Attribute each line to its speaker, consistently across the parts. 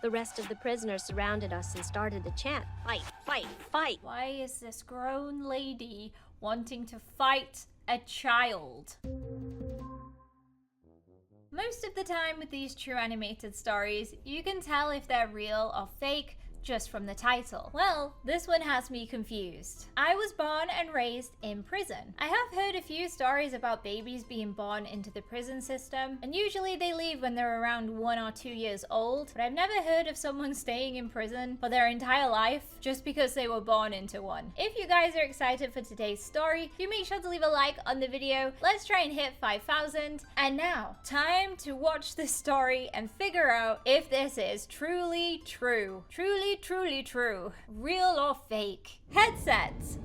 Speaker 1: The rest of the prisoners surrounded us and started to chant, "Fight, fight, fight."
Speaker 2: Why is this grown lady wanting to fight a child? Most of the time with these true animated stories, you can tell if they're real or fake just from the title. Well, this one has me confused. I was born and raised in prison. I have heard a few stories about babies being born into the prison system, and usually they leave when they're around 1 or 2 years old, but I've never heard of someone staying in prison for their entire life just because they were born into one. If you guys are excited for today's story, do make sure to leave a like on the video. Let's try and hit 5,000. And now, time to watch this story and figure out if this is truly true. Truly true. Real or fake. Headsets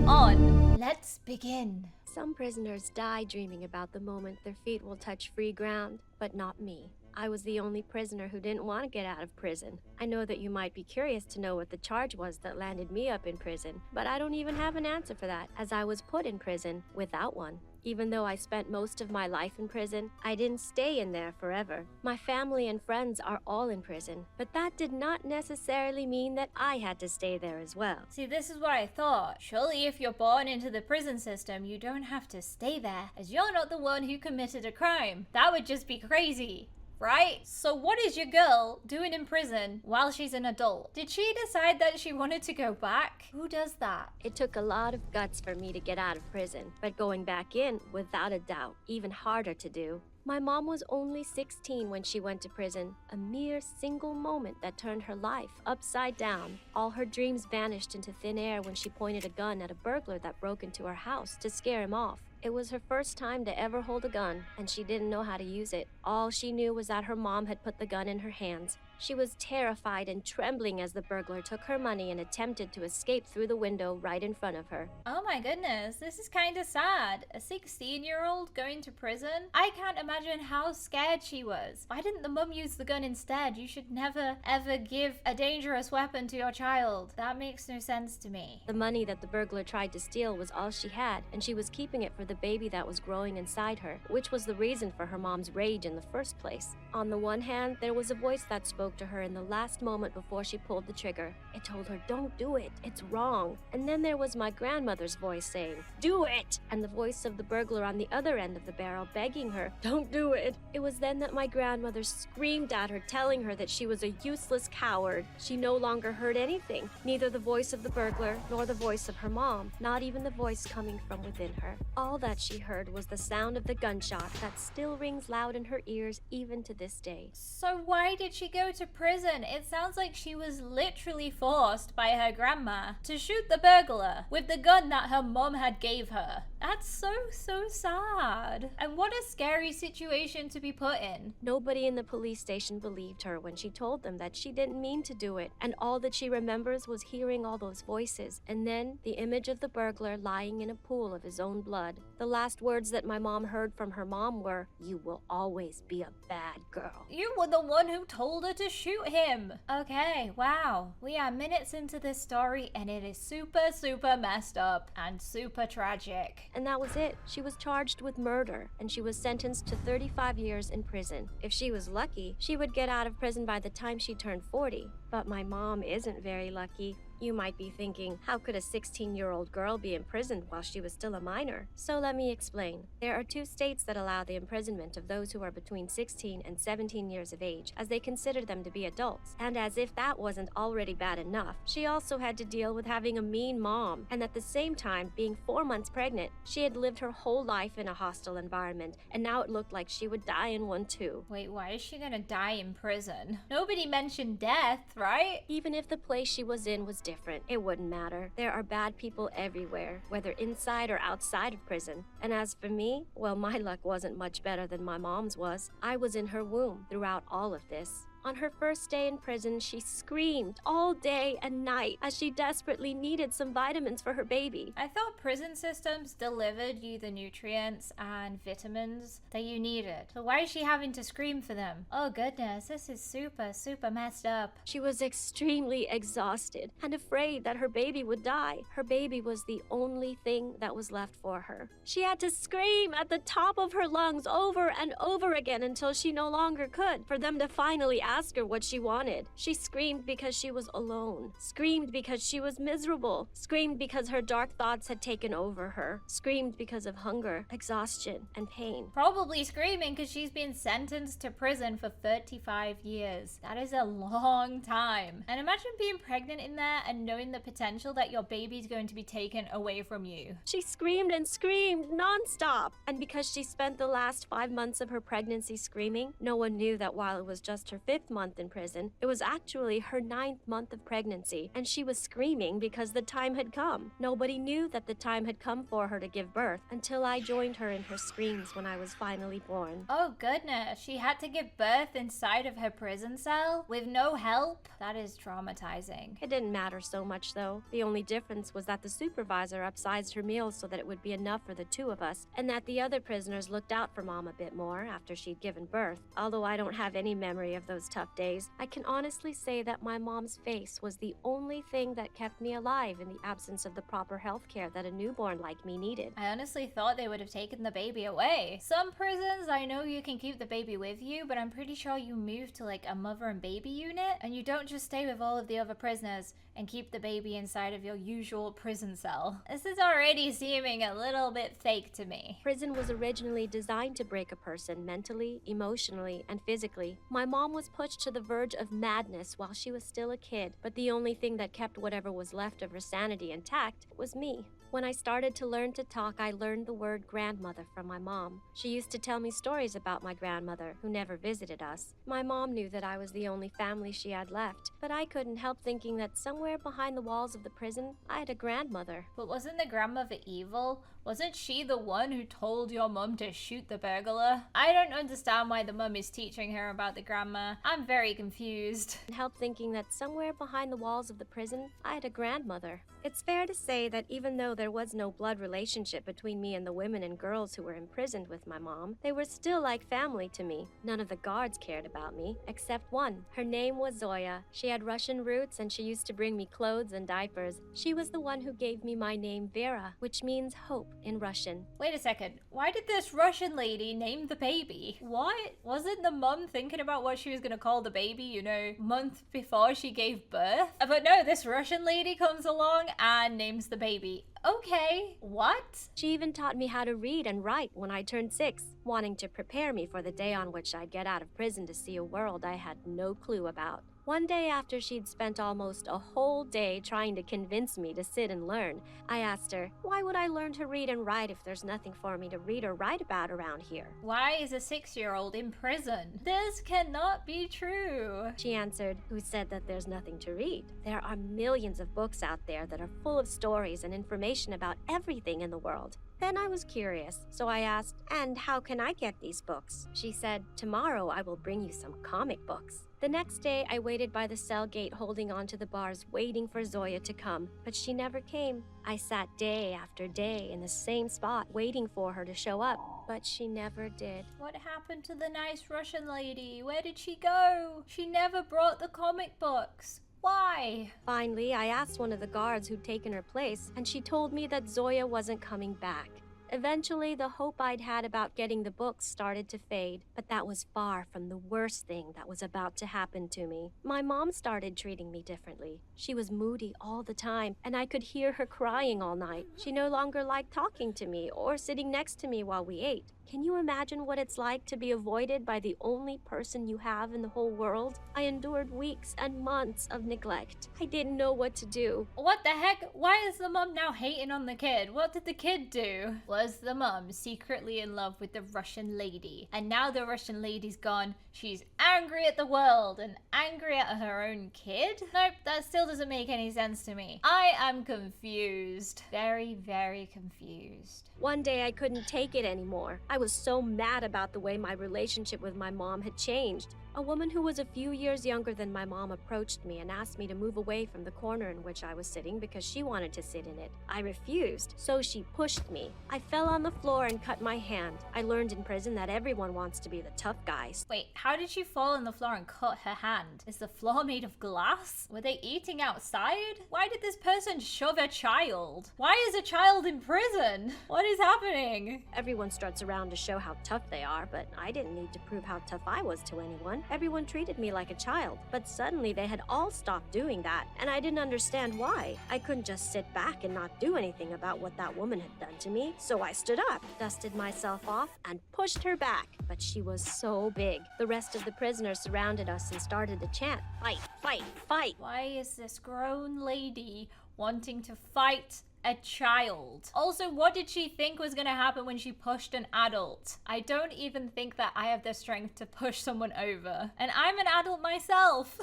Speaker 2: on. Let's begin.
Speaker 1: Some prisoners die dreaming about the moment their feet will touch free ground, but not me. I was the only prisoner who didn't want to get out of prison. I know that you might be curious to know what the charge was that landed me up in prison, but I don't even have an answer for that, as I was put in prison without one. Even though I spent most of my life in prison, I didn't stay in there forever. My family and friends are all in prison, but that did not necessarily mean that I had to stay there as well.
Speaker 2: See, this is what I thought. Surely if you're born into the prison system, you don't have to stay there, as you're not the one who committed a crime. That would just be crazy. Right? So what is your girl doing in prison while she's an adult? Did she decide that she wanted to go back? Who does that?
Speaker 1: It took a lot of guts for me to get out of prison, but going back in, without a doubt, even harder to do. My mom was only 16 when she went to prison, a mere single moment that turned her life upside down. All her dreams vanished into thin air when she pointed a gun at a burglar that broke into her house to scare him off. It was her first time to ever hold a gun, and she didn't know how to use it. All she knew was that her mom had put the gun in her hands. She was terrified and trembling as the burglar took her money and attempted to escape through the window right in front of her.
Speaker 2: Oh my goodness, this is kind of sad. A 16-year-old going to prison? I can't imagine how scared she was. Why didn't the mum use the gun instead? You should never ever give a dangerous weapon to your child. That makes no sense to me.
Speaker 1: The money that the burglar tried to steal was all she had, and she was keeping it for the baby that was growing inside her, which was the reason for her mom's rage in the first place. On the one hand, there was a voice that spoke to her in the last moment before she pulled the trigger. It told her, "Don't do it, it's wrong." And then there was my grandmother's voice saying, "Do it!" And the voice of the burglar on the other end of the barrel begging her, "Don't do it." It was then that my grandmother screamed at her, telling her that she was a useless coward. She no longer heard anything, neither the voice of the burglar nor the voice of her mom, not even the voice coming from within her. All that she heard was the sound of the gunshot that still rings loud in her ears even to this day.
Speaker 2: So why did she go to prison? It sounds like she was literally forced by her grandma to shoot the burglar with the gun that her mom had gave her. That's so sad. And what a scary situation to be put in.
Speaker 1: Nobody in the police station believed her when she told them that she didn't mean to do it, and all that she remembers was hearing all those voices, and then the image of the burglar lying in a pool of his own blood. The last words that my mom heard from her mom were, "You will always be a bad girl."
Speaker 2: You were the one who told her to shoot him. Okay, wow. We are minutes into this story and it is super messed up and super tragic.
Speaker 1: And that was it. She was charged with murder, and she was sentenced to 35 years in prison. If she was lucky, she would get out of prison by the time she turned 40. But my mom isn't very lucky. You might be thinking, how could a 16-year-old girl be imprisoned while she was still a minor? So let me explain. There are 2 states that allow the imprisonment of those who are between 16 and 17 years of age, as they consider them to be adults. And as if that wasn't already bad enough, she also had to deal with having a mean mom, and at the same time, being 4 months pregnant. She had lived her whole life in a hostile environment, and now it looked like she would die in one too.
Speaker 2: Wait, why is she gonna die in prison? Nobody mentioned death, right?
Speaker 1: Even if the place she was in was different, it wouldn't matter. There are bad people everywhere, whether inside or outside of prison. And as for me, well, my luck wasn't much better than my mom's was. I was in her womb throughout all of this. On her first day in prison, she screamed all day and night as she desperately needed some vitamins for her baby.
Speaker 2: I thought prison systems delivered you the nutrients and vitamins that you needed. So why is she having to scream for them? Oh goodness, this is super messed up.
Speaker 1: She was extremely exhausted and afraid that her baby would die. Her baby was the only thing that was left for her. She had to scream at the top of her lungs over and over again until she no longer could, for them to finally ask ask her what she wanted. She screamed because she was alone, screamed because she was miserable, screamed because her dark thoughts had taken over her, screamed because of hunger, exhaustion, and pain.
Speaker 2: Probably screaming because she's been sentenced to prison for 35 years. That is a long time. And imagine being pregnant in there and knowing the potential that your baby's going to be taken away from you.
Speaker 1: She screamed and screamed nonstop. And because she spent the last 5 months of her pregnancy screaming, no one knew that while it was just her 5th month in prison, it was actually her 9th month of pregnancy. And she was screaming because the time had come. Nobody knew that the time had come for her to give birth until I joined her in her screams when I was finally born.
Speaker 2: Oh goodness, she had to give birth inside of her prison cell with no help? That is traumatizing.
Speaker 1: It didn't matter so much though. The only difference was that the supervisor upsized her meals so that it would be enough for the 2 of us, and that the other prisoners looked out for Mom a bit more after she'd given birth. Although I don't have any memory of those tough days, I can honestly say that my mom's face was the only thing that kept me alive in the absence of the proper health care that a newborn like me needed.
Speaker 2: I honestly thought they would have taken the baby away. Some prisons, I know you can keep the baby with you, but I'm pretty sure you move to like a mother and baby unit, and you don't just stay with all of the other prisoners and keep the baby inside of your usual prison cell. This is already seeming a little bit fake to me.
Speaker 1: Prison was originally designed to break a person mentally, emotionally, and physically. My mom was pushed to the verge of madness while she was still a kid, but the only thing that kept whatever was left of her sanity intact was me. When I started to learn to talk, I learned the word grandmother from my mom. She used to tell me stories about my grandmother, who never visited us. My mom knew that I was the only family she had left, but I couldn't help thinking that somewhere behind the walls of the prison, I had a grandmother.
Speaker 2: But wasn't the grandmother evil? Wasn't she the one who told your mum to shoot the burglar? I don't understand why the mum is teaching her about the grandma. I'm very confused.
Speaker 1: Help thinking that somewhere behind the walls of the prison, I had a grandmother. It's fair to say that even though there was no blood relationship between me and the women and girls who were imprisoned with my mom, they were still like family to me. None of the guards cared about me, except one. Her name was Zoya. She had Russian roots and she used to bring me clothes and diapers. She was the one who gave me my name Vera, which means hope in Russian.
Speaker 2: Wait a second. Why did this Russian lady name the baby? What? Wasn't the mum thinking about what she was gonna call the baby, you know, month before she gave birth? But no, this Russian lady comes along and names the baby. Okay, what?
Speaker 1: She even taught me how to read and write when I turned 6, wanting to prepare me for the day on which I'd get out of prison to see a world I had no clue about. One day after she'd spent almost a whole day trying to convince me to sit and learn, I asked her, why would I learn to read and write if there's nothing for me to read or write about around here?
Speaker 2: Why is a 6-year-old in prison? This cannot be true.
Speaker 1: She answered, who said that there's nothing to read? There are millions of books out there that are full of stories and information about everything in the world. Then I was curious, so I asked, and how can I get these books? She said, tomorrow I will bring you some comic books. The next day, I waited by the cell gate holding onto the bars, waiting for Zoya to come, but she never came. I sat day after day in the same spot, waiting for her to show up, but she never did.
Speaker 2: What happened to the nice Russian lady? Where did she go? She never brought the comic books. Why?
Speaker 1: Finally, I asked one of the guards who'd taken her place, and she told me that Zoya wasn't coming back. Eventually, the hope I'd had about getting the books started to fade, but that was far from the worst thing that was about to happen to me. My mom started treating me differently. She was moody all the time, and I could hear her crying all night. She no longer liked talking to me or sitting next to me while we ate. Can you imagine what it's like to be avoided by the only person you have in the whole world? I endured weeks and months of neglect. I didn't know what to do.
Speaker 2: What the heck? Why is the mum now hating on the kid? What did the kid do? Was the mum secretly in love with the Russian lady? And now the Russian lady's gone, she's angry at the world and angry at her own kid? Nope, that still doesn't make any sense to me. I am confused. Very, very confused.
Speaker 1: One day I couldn't take it anymore. I was so mad about the way my relationship with my mom had changed. A woman who was a few years younger than my mom approached me and asked me to move away from the corner in which I was sitting because she wanted to sit in it. I refused, so she pushed me. I fell on the floor and cut my hand. I learned in prison that everyone wants to be the tough guys.
Speaker 2: Wait, how did she fall on the floor and cut her hand? Is the floor made of glass? Were they eating outside? Why did this person shove a child? Why is a child in prison? What is happening?
Speaker 1: Everyone struts around around to show how tough they are, but I didn't need to prove how tough I was to anyone. Everyone treated me like a child, but suddenly they had all stopped doing that, and I didn't understand why. I couldn't just sit back and not do anything about what that woman had done to me, so I stood up, dusted myself off, and pushed her back. But she was so big. The rest of the prisoners surrounded us and started to chant, "Fight, fight, fight."
Speaker 2: Why is this grown lady wanting to fight a child? Also, what did she think was going to happen when she pushed an adult? I don't even think that I have the strength to push someone over. And I'm an adult myself.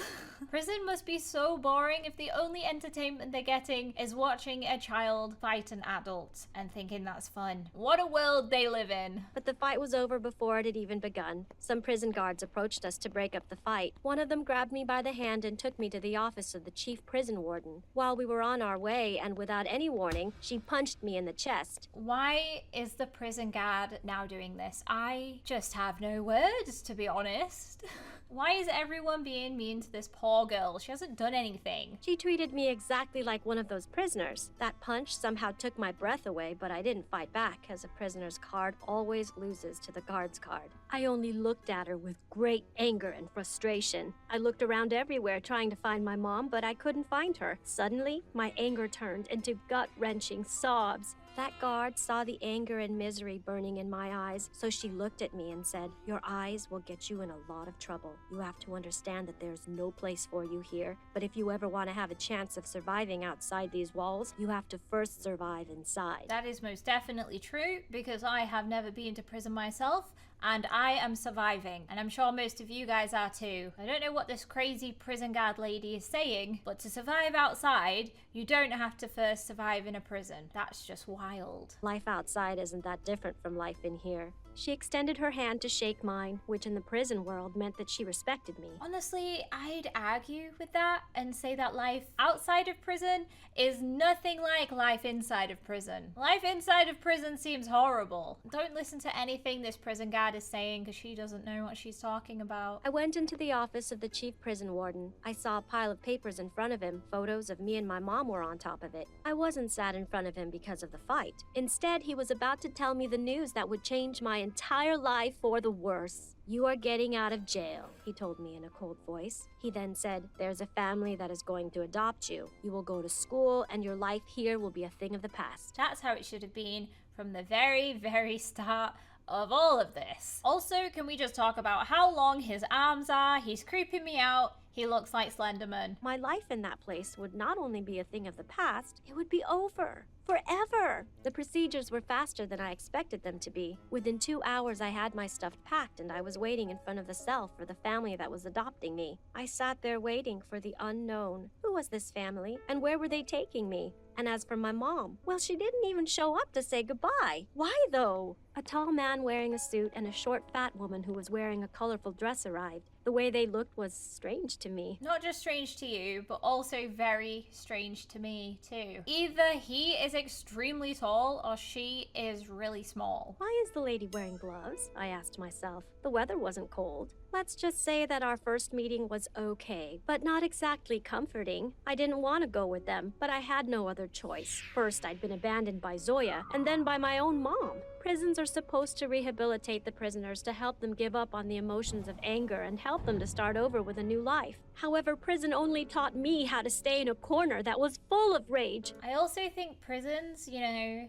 Speaker 2: Prison must be so boring if the only entertainment they're getting is watching a child fight an adult and thinking that's fun. What a world they live in.
Speaker 1: But the fight was over before it had even begun. Some prison guards approached us to break up the fight. One of them grabbed me by the hand and took me to the office of the chief prison warden. While we were on our way, and without any warning, she punched me in the chest.
Speaker 2: Why is the prison guard now doing this? I just have no words, to be honest. Why is everyone being mean to this poor girl? She hasn't done anything.
Speaker 1: She treated me exactly like one of those prisoners. That punch somehow took my breath away, but I didn't fight back, as a prisoner's card always loses to the guard's card. I only looked at her with great anger and frustration. I looked around everywhere trying to find my mom, but I couldn't find her. Suddenly, my anger turned into gut-wrenching sobs. That guard saw the anger and misery burning in my eyes, so she looked at me and said, "Your eyes will get you in a lot of trouble. You have to understand that there's no place for you here, but if you ever want to have a chance of surviving outside these walls, you have to first survive inside."
Speaker 2: That is most definitely true, because I have never been to prison myself, and I am surviving, and I'm sure most of you guys are too. I don't know what this crazy prison guard lady is saying, but to survive outside, you don't have to first survive in a prison. That's just wild.
Speaker 1: Life outside isn't that different from life in here. She extended her hand to shake mine, which in the prison world meant that she respected me.
Speaker 2: Honestly, I'd argue with that and say that life outside of prison is nothing like life inside of prison. Life inside of prison seems horrible. Don't listen to anything this prison guard is saying, because she doesn't know what she's talking about.
Speaker 1: I went into the office of the chief prison warden. I saw a pile of papers in front of him. Photos of me and my mom were on top of it. I wasn't sat in front of him because of the fight. Instead, he was about to tell me the news that would change my entire life for the worse. "You are getting out of jail," he told me in a cold voice. He then said, "There's a family that is going to adopt you. You will go to school, and your life here will be a thing of the past."
Speaker 2: That's how it should have been from the very, very start of all of this. Also, can we just talk about how long his arms are? He's creeping me out. He looks like Slenderman.
Speaker 1: My life in that place would not only be a thing of the past, it would be over. Forever! The procedures were faster than I expected them to be. Within 2 hours, I had my stuff packed and I was waiting in front of the cell for the family that was adopting me. I sat there waiting for the unknown. Who was this family, and where were they taking me? And as for my mom, well, she didn't even show up to say goodbye. Why, though? A tall man wearing a suit and a short, fat woman who was wearing a colorful dress arrived. The way they looked was strange to me.
Speaker 2: Not just strange to you, but also very strange to me, too. Either he is extremely tall or she is really small.
Speaker 1: Why is the lady wearing gloves? I asked myself. The weather wasn't cold. Let's just say that our first meeting was okay, but not exactly comforting. I didn't want to go with them, but I had no other choice. First, I'd been abandoned by Zoya, and then by my own mom. Prisons are supposed to rehabilitate the prisoners to help them give up on the emotions of anger and help them to start over with a new life. However, prison only taught me how to stay in a corner that was full of rage.
Speaker 2: I also think prisons,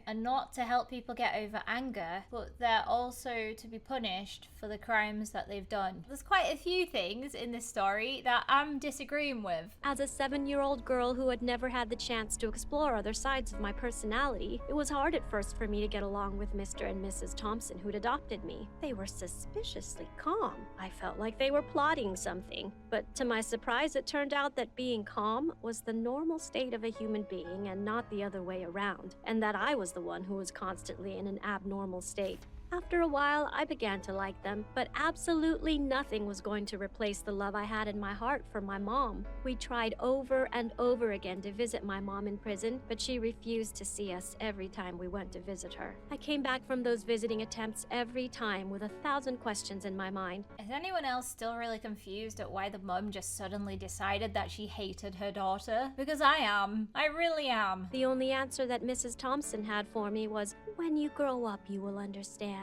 Speaker 2: are not to help people get over anger, but they're also to be punished for the crimes that they've done. There's quite a few things in this story that I'm disagreeing with.
Speaker 1: As a 7-year-old girl who had never had the chance to explore other sides of my personality, it was hard at first for me to get along with Mr. and Mrs. Thompson who'd adopted me. They were suspiciously calm. I felt like they were plotting something. But to my surprise, it turned out that being calm was the normal state of a human being and not the other way around, and that I was the one who was constantly in an abnormal state. After a while, I began to like them, but absolutely nothing was going to replace the love I had in my heart for my mom. We tried over and over again to visit my mom in prison, but she refused to see us every time we went to visit her. I came back from those visiting attempts every time with 1,000 questions in my mind.
Speaker 2: Is anyone else still really confused at why the mum just suddenly decided that she hated her daughter? Because I am. I really am.
Speaker 1: The only answer that Mrs. Thompson had for me was, "When you grow up, you will understand."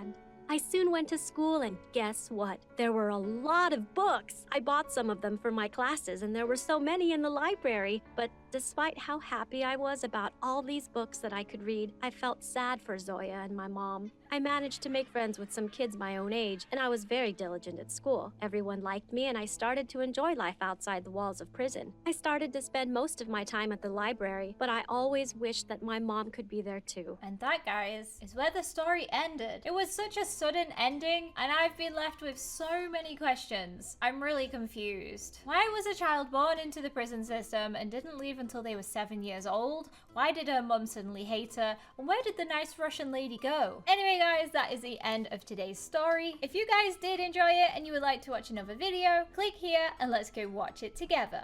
Speaker 1: I soon went to school, and guess what? There were a lot of books. I bought some of them for my classes, and there were so many in the library. But despite how happy I was about all these books that I could read, I felt sad for Zoya and my mom. I managed to make friends with some kids my own age, and I was very diligent at school. Everyone liked me, and I started to enjoy life outside the walls of prison. I started to spend most of my time at the library, but I always wished that my mom could be there too.
Speaker 2: And that, guys, is where the story ended. It was such a sudden ending, and I've been left with so many questions. I'm really confused. Why was a child born into the prison system and didn't leave until they were 7 years old? Why did her mum suddenly hate her? And where did the nice Russian lady go? Anyway, guys, that is the end of today's story. If you guys did enjoy it and you would like to watch another video, click here and let's go watch it together.